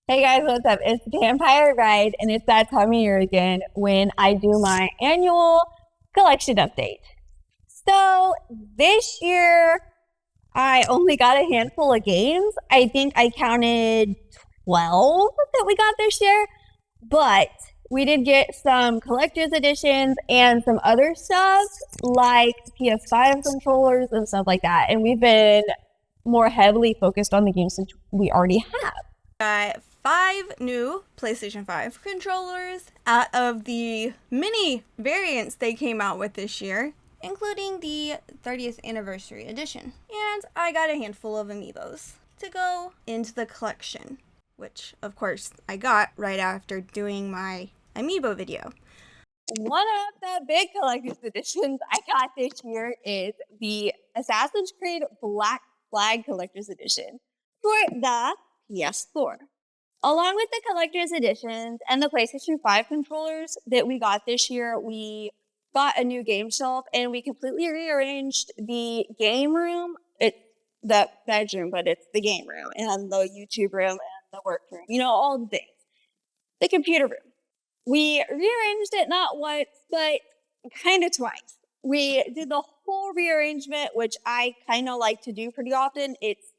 Hey guys, what's up? It's Vampire Ride, and it's that time of year again when I do my annual collection update. So this year, I only got a handful of games. I think I counted 12 that we got this year, but we did get some collector's editions and some other stuff like PS5 controllers and stuff like that. And we've been more heavily focused on the games that we already have. Got 5 new PlayStation 5 controllers out of the many variants they came out with this year, including the 30th anniversary edition. And I got a handful of amiibos to go into the collection, which of course I got right after doing my amiibo video. One of the big collector's editions I got this year is the Assassin's Creed Black Flag Collector's Edition for the PS4. Along with the collector's editions and the PlayStation 5 controllers that we got this year, we got a new game shelf and we completely rearranged the game room. It's the bedroom, but it's the game room and the YouTube room and the work room, all the things. The computer room. We rearranged it not once, but kind of twice. We did the whole rearrangement, which I kind of like to do pretty often. It's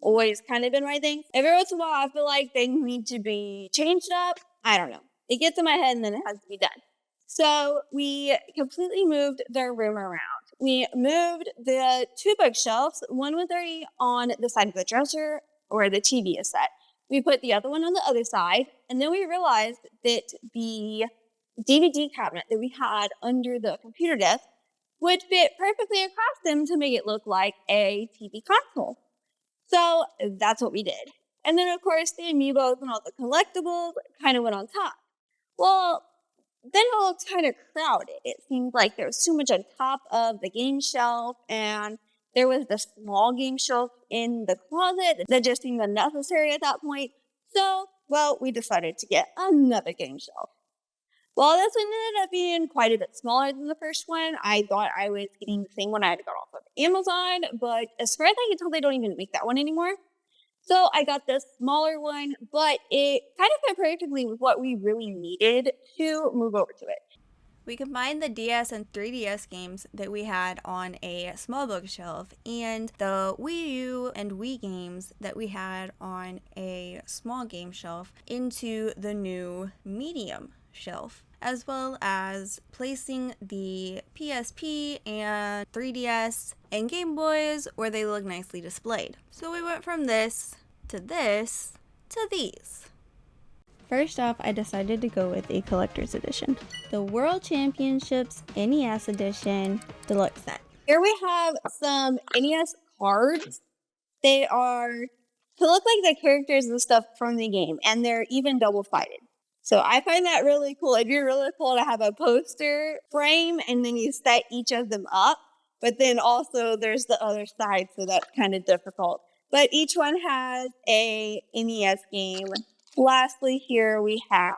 always kind of been my thing. Every once in a while, I feel like things need to be changed up. I don't know. It gets in my head and then it has to be done. So we completely moved their room around. We moved the 2 bookshelves. One was already on the side of the dresser where the TV is set. We put the other one on the other side, and then we realized that the DVD cabinet that we had under the computer desk would fit perfectly across them to make it look like a TV console. So that's what we did. And then, of course, the amiibos and all the collectibles kind of went on top. Well, then it looked kind of crowded. It seemed like there was too much on top of the game shelf, and there was the small game shelf in the closet that just seemed unnecessary at that point. So, we decided to get another game shelf. Well, this one ended up being quite a bit smaller than the first one. I thought I was getting the same one I had got off of Amazon, but as far as I can tell, they don't even make that one anymore. So I got this smaller one, but it kind of fit perfectly with what we really needed to move over to it. We combined the DS and 3DS games that we had on a small bookshelf and the Wii U and Wii games that we had on a small game shelf into the new medium shelf, as well as placing the PSP and 3DS and Game Boys where they look nicely displayed. So we went from this to these. First off, I decided to go with a collector's edition. The World Championships NES Edition Deluxe Set. Here we have some NES cards. They are to look like the characters and stuff from the game, and they're even double-sided. So I find that really cool. It'd be really cool to have a poster frame, and then you set each of them up. But then also there's the other side, so that's kind of difficult. But each one has a NES game. Lastly, here we have,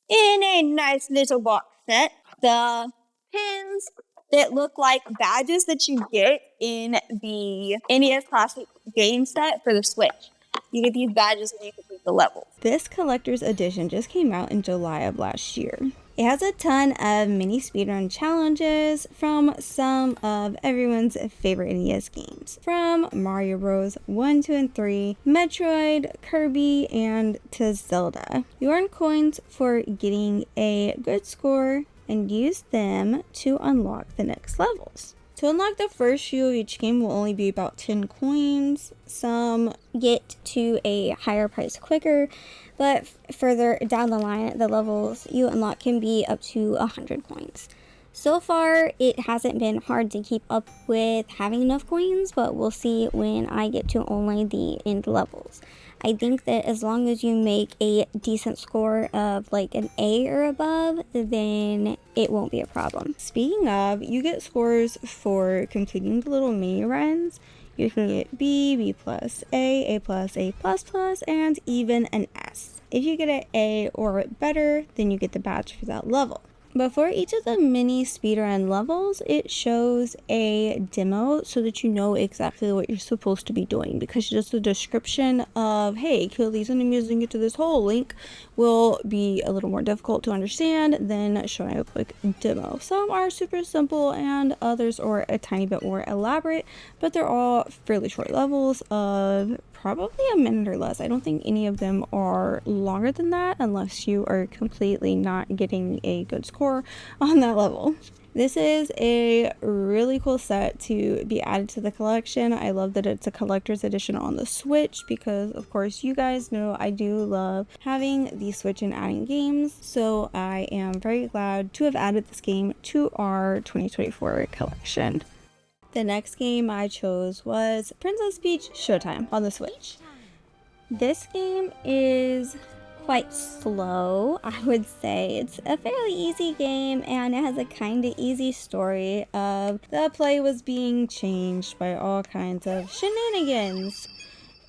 in a nice little box set, the pins that look like badges that you get in the NES Classic game set for the Switch. You get these badges when you complete the levels. This collector's edition just came out in July of last year. It has a ton of mini speedrun challenges from some of everyone's favorite NES games. From Mario Bros. 1, 2, and 3, Metroid, Kirby, and to Zelda. You earn coins for getting a good score and use them to unlock the next levels. To unlock the first few of each game will only be about 10 coins. Some get to a higher price quicker, but further down the line, the levels you unlock can be up to 100 coins. So far, it hasn't been hard to keep up with having enough coins, but we'll see when I get to only the end levels. I think that as long as you make a decent score of like an A or above, then it won't be a problem. Speaking of, you get scores for completing the little mini runs. You can get B, B plus, A plus, A plus plus, and even an S. If you get an A or better, then you get the badge for that level. Before each of the mini speedrun levels, it shows a demo so that you know exactly what you're supposed to be doing, because just the description of, hey, kill these enemies and get to this whole link will be a little more difficult to understand than showing a quick demo. Some are super simple and others are a tiny bit more elaborate, but they're all fairly short levels of probably a minute or less. I don't think any of them are longer than that unless you are completely not getting a good score on that level. This is a really cool set to be added to the collection. I love that it's a collector's edition on the Switch because, of course, you guys know I do love having the Switch and adding games. So I am very glad to have added this game to our 2024 collection. The next game I chose was Princess Peach Showtime on the Switch. This game is quite slow, I would say. It's a fairly easy game and it has a kind of easy story of the play was being changed by all kinds of shenanigans.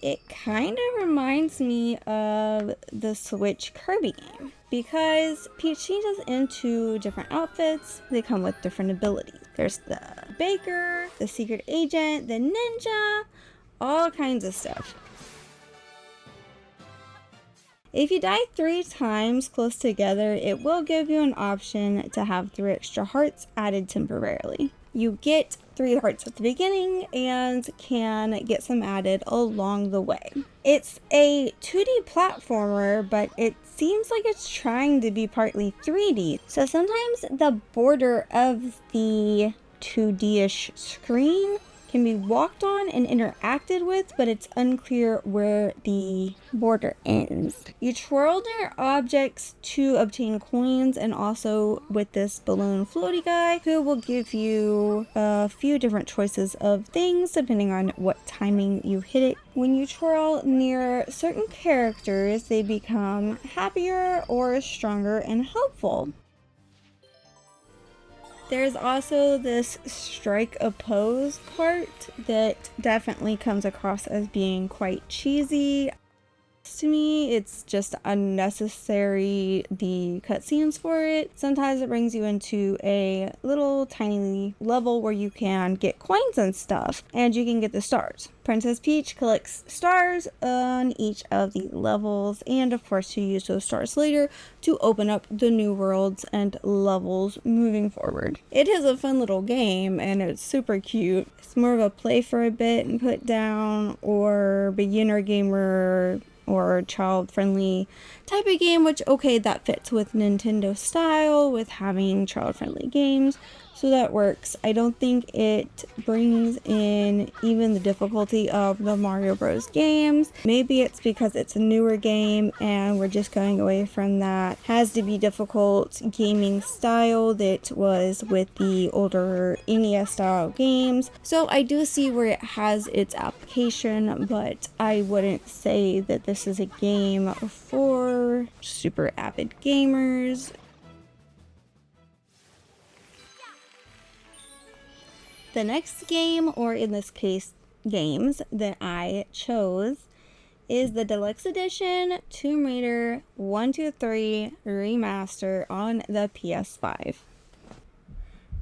It kind of reminds me of the Switch Kirby game because Peach changes into different outfits. They come with different abilities. There's the baker, the secret agent, the ninja, all kinds of stuff. If you die 3 times close together, it will give you an option to have 3 extra hearts added temporarily. You get 3 hearts at the beginning and can get some added along the way. It's a 2D platformer, but it seems like it's trying to be partly 3D. So sometimes the border of the 2D-ish screen can be walked on and interacted with, but it's unclear where the border ends. You twirl near objects to obtain coins, and also with this balloon floaty guy who will give you a few different choices of things depending on what timing you hit it. When you twirl near certain characters, they become happier or stronger and helpful. There's also this strike a pose part that definitely comes across as being quite cheesy. To me, it's just unnecessary, the cutscenes for it. Sometimes it brings you into a little tiny level where you can get coins and stuff, and you can get the stars. Princess Peach collects stars on each of the levels, and of course you use those stars later to open up the new worlds and levels moving forward. It is a fun little game, and it's super cute. It's more of a play for a bit and put down, or beginner gamer, or child-friendly type of game, which, okay, that fits with Nintendo style, with having child-friendly games, so that works. I don't think it brings in even the difficulty of the Mario Bros. Games. Maybe it's because it's a newer game and we're just going away from that has to be difficult gaming style that was with the older NES style games. So I do see where it has its application, but I wouldn't say that this is a game for super avid gamers. The next game, or in this case, games that I chose is the Deluxe Edition Tomb Raider 1, 2, 3 Remaster on the PS5.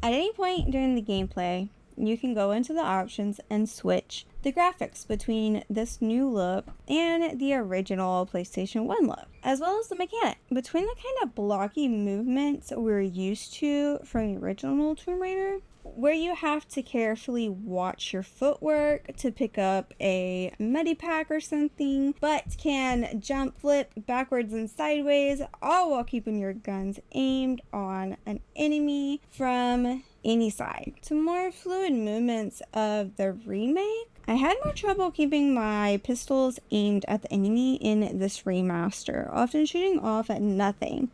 At any point during the gameplay, you can go into the options and switch the graphics between this new look and the original PlayStation 1 look, as well as the mechanic. Between the kind of blocky movements we're used to from the original Tomb Raider, where you have to carefully watch your footwork to pick up a medipack or something, but can jump, flip backwards and sideways, all while keeping your guns aimed on an enemy from any side. To more fluid movements of the remake, I had more trouble keeping my pistols aimed at the enemy in this remaster, often shooting off at nothing.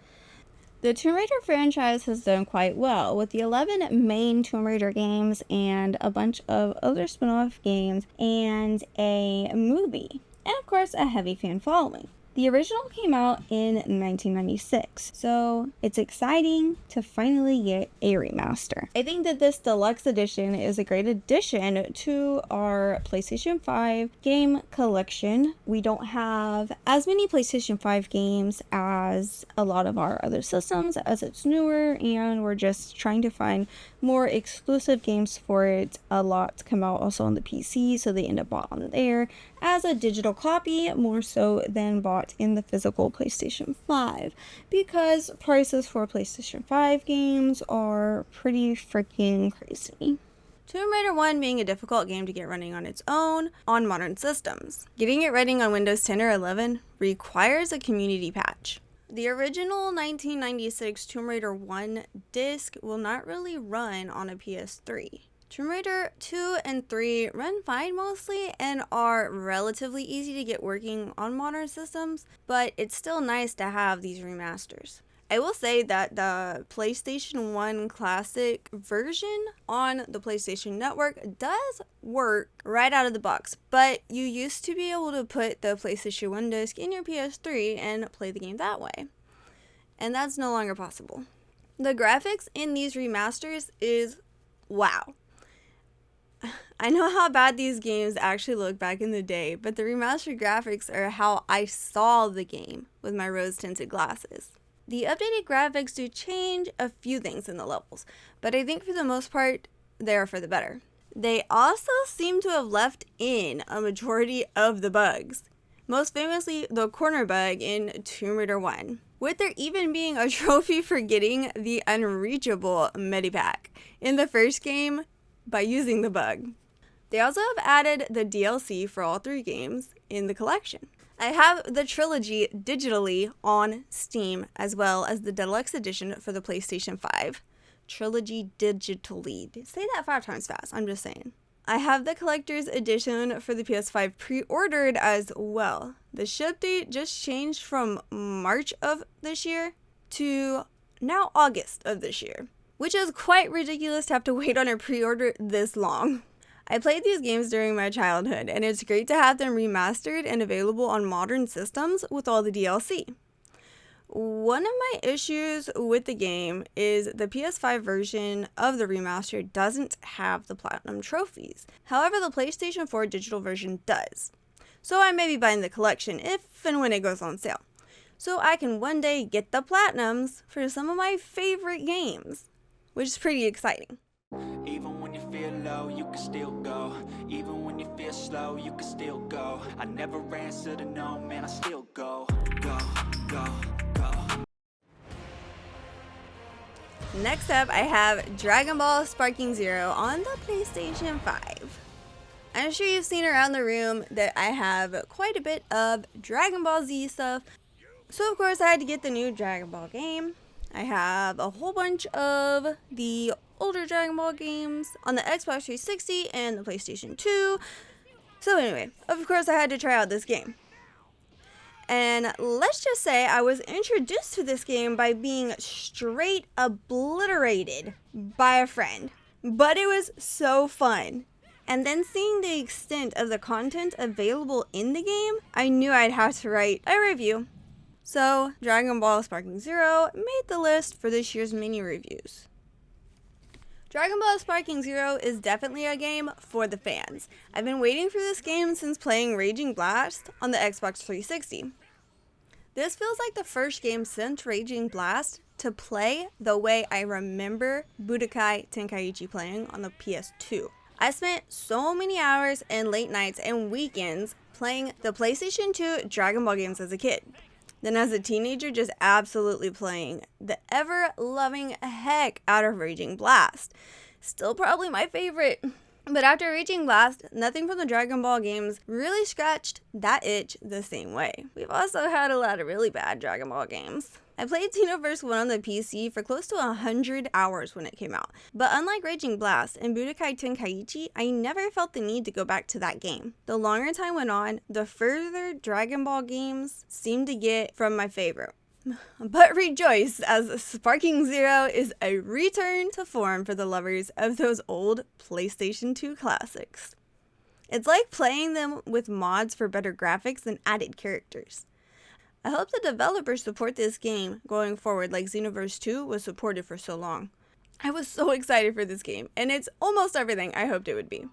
The Tomb Raider franchise has done quite well, with the 11 main Tomb Raider games and a bunch of other spin-off games and a movie, and of course a heavy fan following. The original came out in 1996, so it's exciting to finally get a remaster. I think that this deluxe edition is a great addition to our PlayStation 5 game collection. We don't have as many PlayStation 5 games as a lot of our other systems, as it's newer, and we're just trying to find more exclusive games for it. A lot come out also on the PC, so they end up bought on there as a digital copy more so than bought in the physical PlayStation 5, because prices for PlayStation 5 games are pretty freaking crazy. Tomb Raider 1 being a difficult game to get running on its own on modern systems. Getting it running on Windows 10 or 11 requires a community patch. The original 1996 Tomb Raider 1 disc will not really run on a PS3. Tomb Raider 2 and 3 run fine mostly and are relatively easy to get working on modern systems, but it's still nice to have these remasters. I will say that the PlayStation 1 Classic version on the PlayStation Network does work right out of the box, but you used to be able to put the PlayStation 1 disc in your PS3 and play the game that way, and that's no longer possible. The graphics in these remasters is wow. I know how bad these games actually look back in the day, but the remastered graphics are how I saw the game with my rose-tinted glasses. The updated graphics do change a few things in the levels, but I think for the most part, they are for the better. They also seem to have left in a majority of the bugs, most famously the corner bug in Tomb Raider 1, with there even being a trophy for getting the unreachable Medipack in the first game by using the bug. They also have added the DLC for all 3 games in the collection. I have the trilogy digitally on Steam, as well as the deluxe edition for the PlayStation 5. Trilogy digitally. Say that 5 times fast, I'm just saying. I have the collector's edition for the PS5 pre-ordered as well. The ship date just changed from March of this year to now August of this year, which is quite ridiculous to have to wait on a pre-order this long. I played these games during my childhood, and it's great to have them remastered and available on modern systems with all the DLC. One of my issues with the game is the PS5 version of the remaster doesn't have the Platinum trophies. However, the PlayStation 4 digital version does. So I may be buying the collection if and when it goes on sale, so I can one day get the Platinums for some of my favorite games, which is pretty exciting. Even when you feel low, you can still go. Even when you feel slow, you can still go. I never answer to no, man, I still go. Go, go, go. Next up, I have Dragon Ball Sparking Zero on the PlayStation 5. I'm sure you've seen around the room that I have quite a bit of Dragon Ball Z stuff. So of course I had to get the new Dragon Ball game. I have a whole bunch of the older Dragon Ball games on the Xbox 360 and the PlayStation 2. So anyway, of course I had to try out this game. And let's just say I was introduced to this game by being straight obliterated by a friend. But it was so fun. And then seeing the extent of the content available in the game, I knew I'd have to write a review. So, Dragon Ball Sparking Zero made the list for this year's mini reviews. Dragon Ball Sparking Zero is definitely a game for the fans. I've been waiting for this game since playing Raging Blast on the Xbox 360. This feels like the first game since Raging Blast to play the way I remember Budokai Tenkaichi playing on the PS2. I spent so many hours and late nights and weekends playing the PlayStation 2 Dragon Ball games as a kid. Then as a teenager, just absolutely playing the ever-loving heck out of Raging Blast. Still probably my favorite. But after Raging Blast, nothing from the Dragon Ball games really scratched that itch the same way. We've also had a lot of really bad Dragon Ball games. I played Xenoverse 1 on the PC for close to 100 hours when it came out. But unlike Raging Blast and Budokai Tenkaichi, I never felt the need to go back to that game. The longer time went on, the further Dragon Ball games seemed to get from my favorite. But rejoice, as Sparking Zero is a return to form for the lovers of those old PlayStation 2 classics. It's like playing them with mods for better graphics and added characters. I hope the developers support this game going forward like Xenoverse 2 was supported for so long. I was so excited for this game, and it's almost everything I hoped it would be.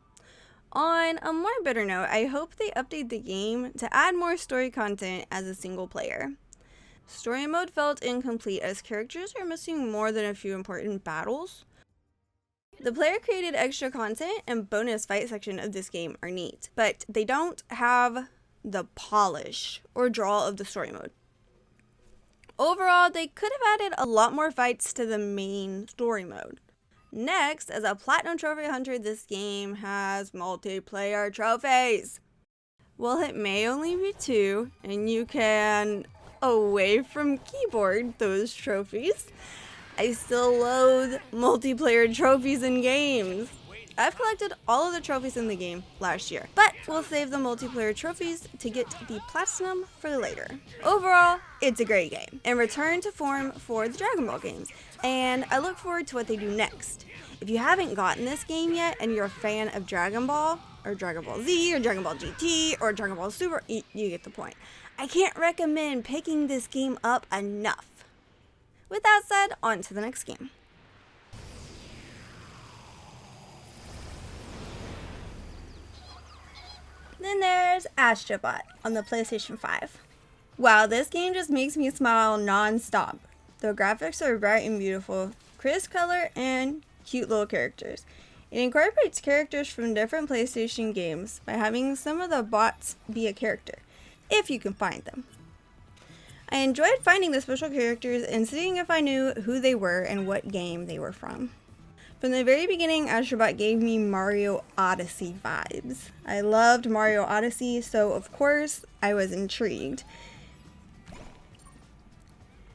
On a more bitter note, I hope they update the game to add more story content as a single player. Story mode felt incomplete as characters are missing more than a few important battles. The player created extra content and bonus fight section of this game are neat, but they don't have the polish or draw of the story mode. Overall, they could have added a lot more fights to the main story mode. Next, as a Platinum Trophy Hunter, this game has multiplayer trophies. While it may only be 2, and you can, away from keyboard, those trophies, I still loathe multiplayer trophies in games. I've collected all of the trophies in the game last year, but we'll save the multiplayer trophies to get the platinum for later. Overall, it's a great game and return to form for the Dragon Ball games, and I look forward to what they do next. If you haven't gotten this game yet and you're a fan of Dragon Ball, or Dragon Ball Z, or Dragon Ball GT, or Dragon Ball Super, you get the point. I can't recommend picking this game up enough. With that said, on to the next game. Then there's Astrobot on the PlayStation 5. Wow, this game just makes me smile non-stop. The graphics are bright and beautiful, crisp color, and cute little characters. It incorporates characters from different PlayStation games by having some of the bots be a character, if you can find them. I enjoyed finding the special characters and seeing if I knew who they were and what game they were from. From the very beginning, Astrobot gave me Mario Odyssey vibes. I loved Mario Odyssey, so of course I was intrigued.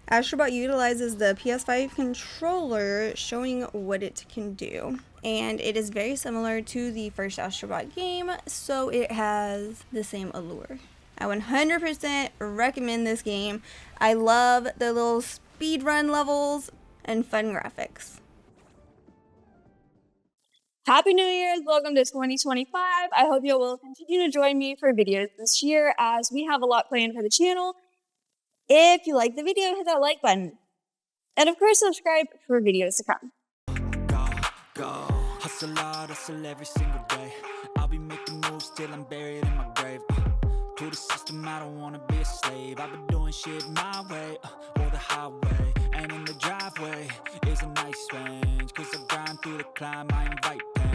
Astrobot utilizes the PS5 controller, showing what it can do. And it is very similar to the first Astrobot game, so it has the same allure. I 100% recommend this game. I love the little speedrun levels and fun graphics. Happy New Year's! Welcome to 2025. I hope you will continue to join me for videos this year as we have a lot planned for the channel. If you like the video, hit that like button. And of course, subscribe for videos to come. Go, hustle hard, hustle every single day. I'll be making moves till I'm buried in my grave. To the system, I don't wanna be a slave. I've been doing shit my way, or the highway. And in the driveway is a nice range, cause I grind through the climb, I invite pain.